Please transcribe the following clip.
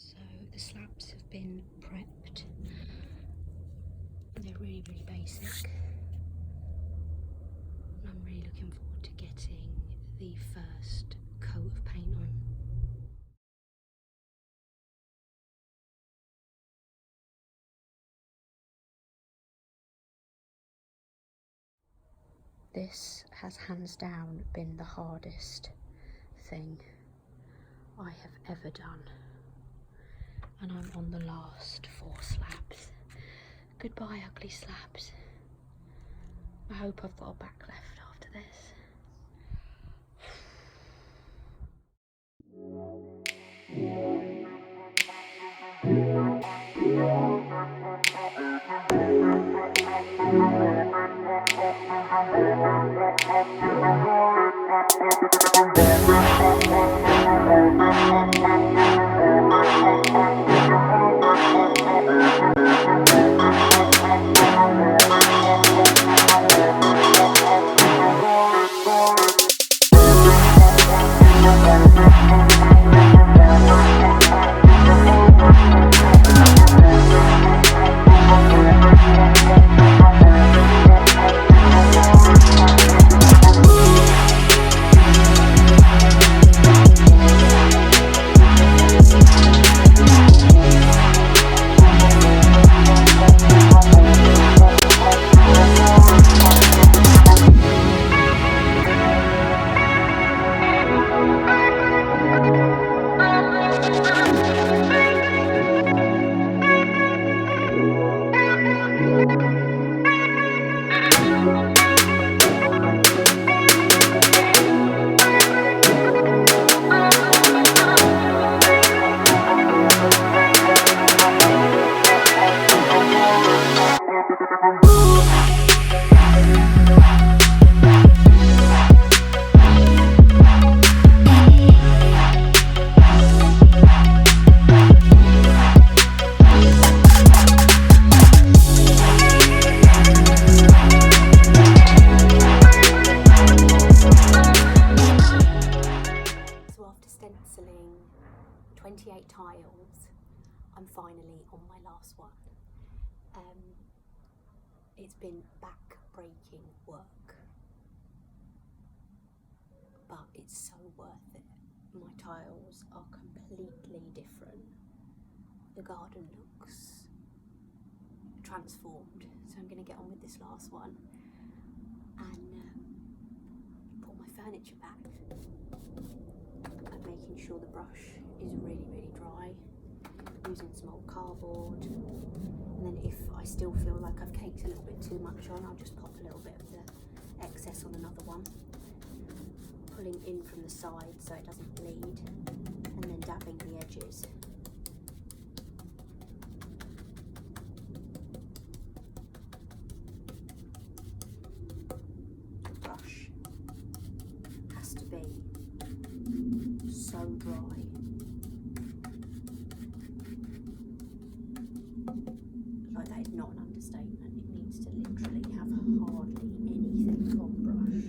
So the slabs have been prepped. They're really, really basic. I'm really looking forward to getting the first coat of paint on. This has hands down been the hardest thing I have ever done. And I'm on the last 4 slabs. Goodbye, ugly slabs. I hope I've got a back left after this. So after stenciling 28 tiles, I'm finally on my last one. It's been back-breaking work, but it's so worth it. My tiles are completely different. The garden looks transformed, so I'm going to get on with this last one and put my furniture back. I'm making sure the brush is really, really dry, using some old cardboard, and then if I still feel like I've caked a little bit too much on, I'll just pop a little bit of the excess on another one, pulling in from the side so it doesn't bleed, and then dabbing the edges. The brush has to be so dry. Like, that is not an understatement. It needs to literally have hardly anything on brush.